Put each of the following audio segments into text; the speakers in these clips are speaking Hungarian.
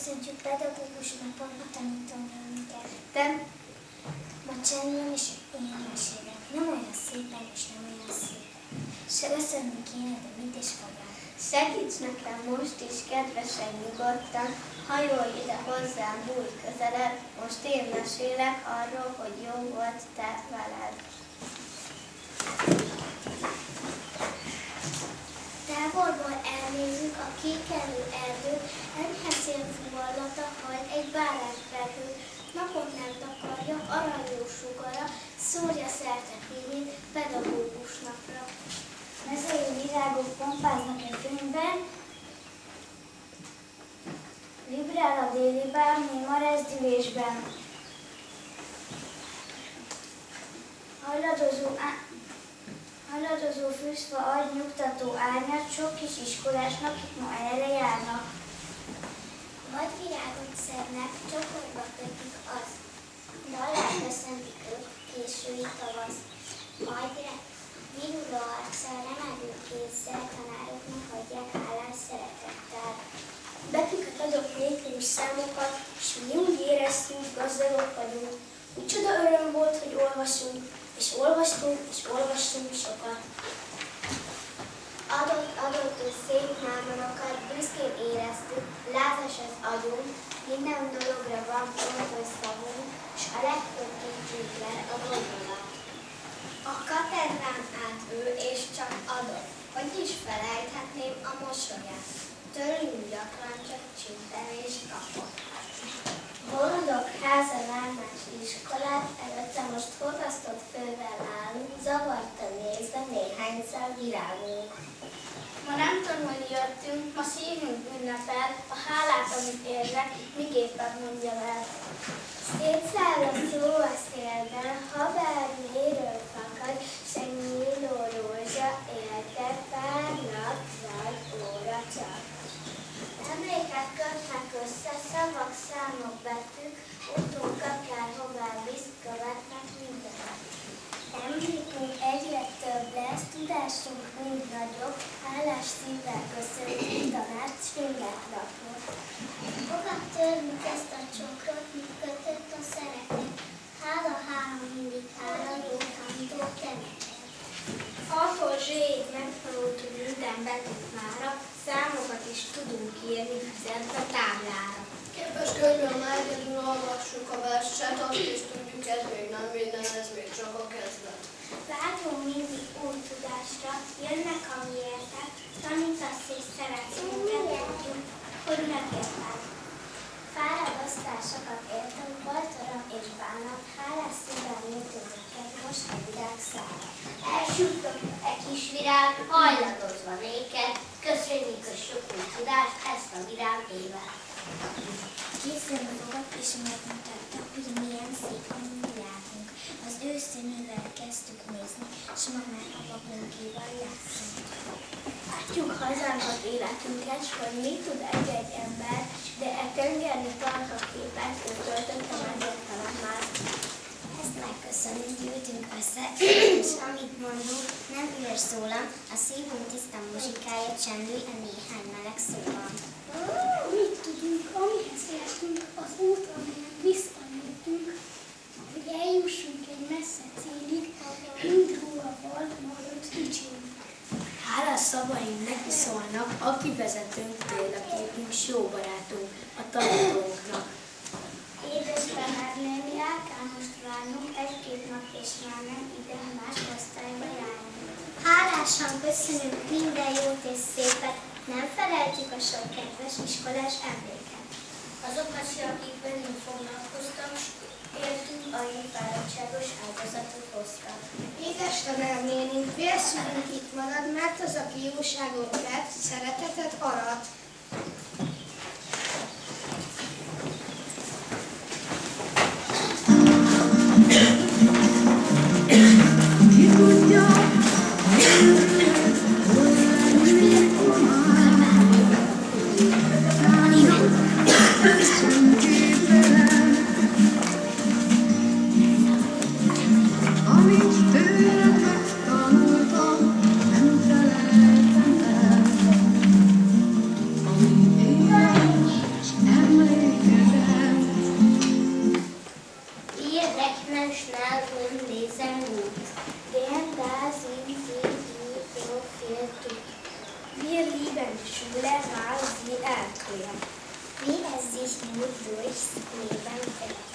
köszöntjük pedagógus napon a tanítónőnket. De ma csendben és én mesélek. Nem olyan szépen és nem olyan szépen. Se összönni kéne, de mit is fogják. segíts nekem most is kedvesen, nyugodtan, hajolj ide hozzám, bújj közelebb, most én mesélek arról, hogy jó volt te veled. Távolból elnézzük a kékelő erdőt, enyhe szélfúvallata hajt egy bárányfelhő, napot nem takarja, aranyó sugara, szórja szerte fényét pedagógus napra. Mezői virágok pompáznak egy fényben, vibrál a déli bár, néma rezdülésben. Hajladozó fűzfa ad nyugtató árnyat, sok kis iskolásnak, akik ma erre járnak. Vadvirágot szednek, csokorba kötik az. Dallát köszöntik ők, késői tavasz. Majd viruló arccal, remegő kézzel tanároknak adják hálás szeretettel. Betűket adok nélkül számokat, és mi úgy éreztünk, gazdagok vagyunk. Micsoda öröm volt, hogy olvasunk, és olvastunk sokat. Adott ő szép mámonokat, büszkén éreztük, lázas az agyunk, minden dologra van pontos szavunk, és a legtöbb kincsünk le a gondolat. A katedrán át ő, és csak adott, hogy is felejthetném a mosolyát. Tőlünk gyakran csak csintelést kapott. Boldog házalármás iskolát előtte most forrasztott fővel állunk, zavartan nézve néhány szál virágunk. Ma nem tanulni jöttünk, ma szívünk ünnepel, a hálát, amit érzek, miképpen mondjam el. Szétszáll a szó a szélben, ha bár méről fakad, se nyíló rózsa élte, pár nap vagy óra csak. Emlékek kötnek össze, szavak, számok, betűk, utunk akárhová visz, követnek mindenet. Emlékünk egyre több lesz, tudásunk mind nagyobb, hálás szívvel köszönjük tanács mindennapot. Fogad törjük ezt a csokrot, mit kötött a szeretet, hála, mindig hála, jó tanító kemény. Attól zséig megtanultunk minden betűt mára, számokat is tudunk írni fizetve táblára. Képeskedjön már egyedül olvassuk a verset, azt is tudjuk, ez még nem minden, ez még csak a kezdet. Vágyunk mindig új tudásra, jönnek a miértek, tanítasz és szeretsz minket, tudjuk, hogy megérted. Fáradoztásokat éltünk, volt öröm és bánat, hálás szívvel nyújtunk neked most a virág szára. Elsütök egy kis virág, hajladozva néked, köszönjük a sok új tudást, ezt a virág évet. Kézzel fogott és megmutatta, hogy milyen szép a mi világunk. Az ő színűvel kezdtük nézni, s ma már a magunkéval játszunk. Látjuk hazánkat, életünket, s hogy mit tud egy ember, de e tengerni tarka képet ő töltötte megértelem már. Ezt megköszönjük, gyűjtünk össze, és amit mondunk, nem üres szólam, a szívünk tiszta muzsikája csendül a néhány meleg szóban. Mit tudunk, amihez értünk, az út, amelyen visszaléptünk, hogy eljussunk egy messze célig, mind róla volt, majd kicsünk. Hálás szavaink neki szólnak, aki vezetünk, példaképünk, s jó barátunk, a tanítónknak. Édes tanárnőm, járkál most várnunk, egy-két nap és már nem ide más osztályba járunk. Hálásan köszönünk minden jót és szépet, nem felejtjük a sok kedves iskolás emléket. Azokat se, akik velünk foglalkoztak, értünk, annyi fáradtságos áldozatot hoztak. Édes tanárnénink, vélszülünk itt marad, mert az, aki jóságot tett, szeretetet arat. Emlékszem, rechnen schnell und lesen gut. Denn da sind sie, die so viel tun. Wir lieben die Schule, weil sie erklärt, wie es sich gut durchs Leben fährt.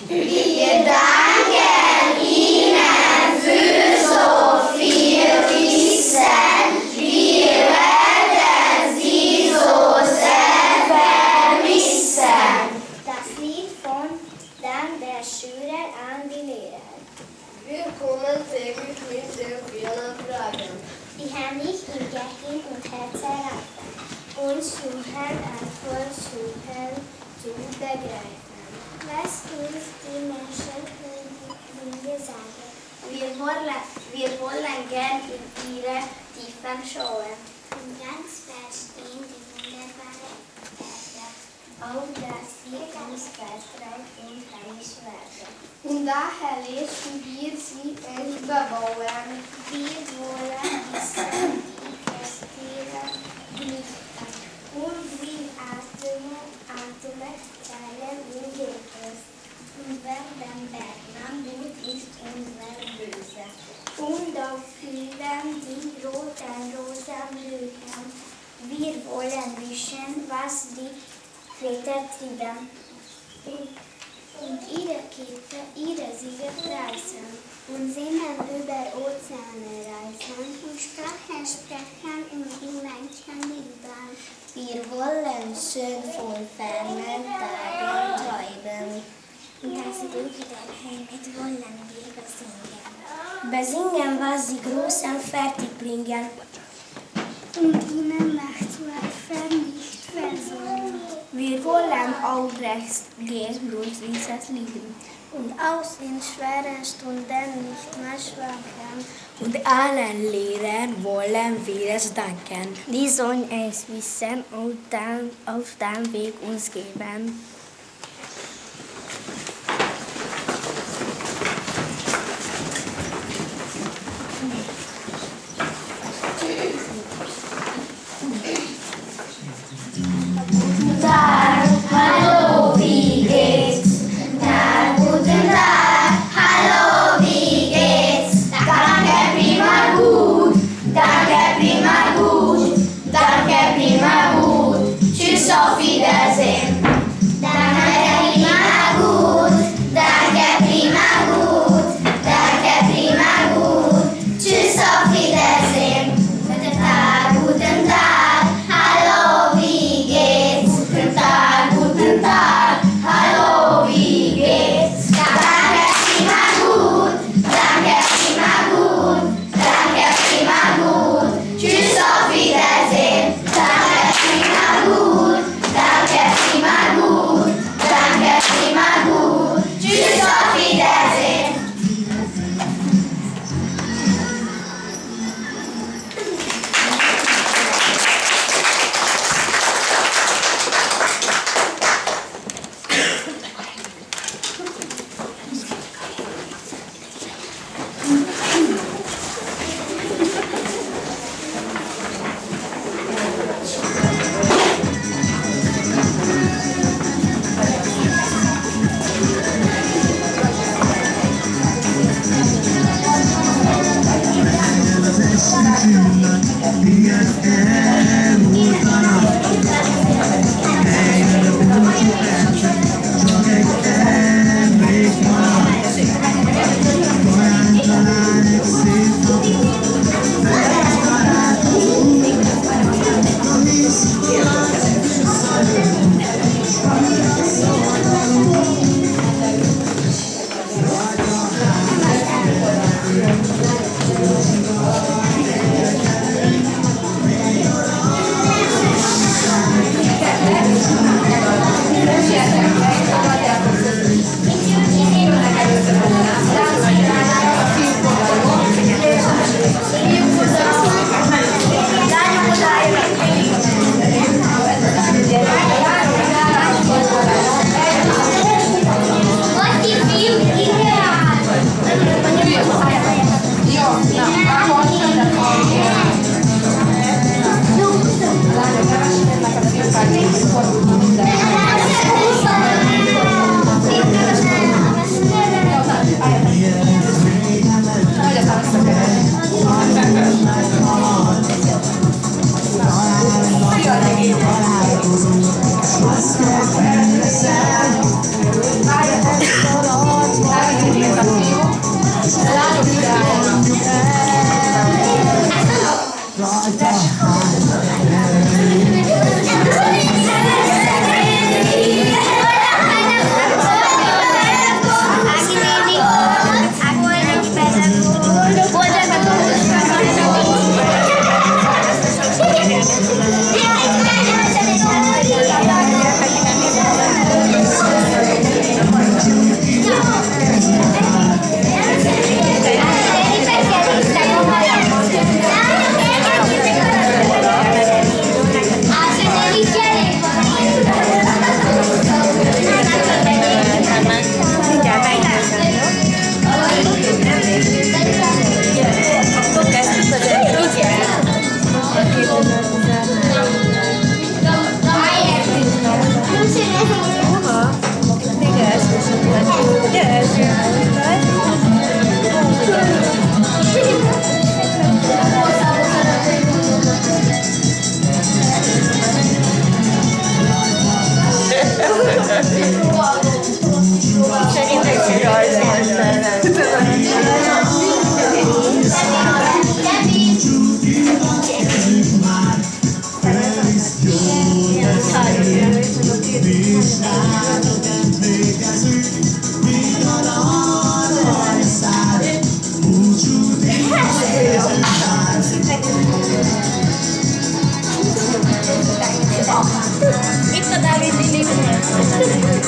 Wir danken Ihnen für so viel Wissen. Wir werden Sie so sehr vermissen. Das Lied von Dank der Schüler an die Lehrer. Wir kommen täglich mit sehr vielen Fragen. Die haben mich im Gehirn und Herz erreichen. Und Schulen Erfolgsschüler zu begreifen. Was uns die Menschen Dinge sagen. Wir wollen gern in ihre Tiefen schauen. Und ganz verstehen die wunderbare Erde. Auch dass sie uns vertraut und heilig werden. Und daher lesen wir sie uns bebauen. Wir wollen wissen, wie es dir nicht hat. Und wie atmet teilen und geht es. Und wer den Bergmann gut ist und wer böse. Und auf Hügeln die roten Rosen blühen. Wir wollen wissen, was die Väter trieben. Und ihre Kinder, ihre Siege preisen. Und singen über Ozeane reisen. Und Sprachen sprechen und die Menschen lieben. Wir wollen schön von fernen Tagen träumen. Das Buch der Heimat wollen wir besingen. Besingen, was die Großen fertig bringen. Und ihnen Nachtwerfer nicht versäumen. Wir wollen Albrechts Grundrises lieben. Und aus in schweren Stunden nicht mehr schwanken. Und allen Lehrern wollen wir es danken. Die sollen es wissen und dann auf dem Weg uns geben. Hallo, wie geht's? Na, guten Tag. Hallo, wie geht's? Danke, prima gut. Danke, prima gut. Danke, prima gut. Tschüss, auf Wiedersehen.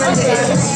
Köszönöm.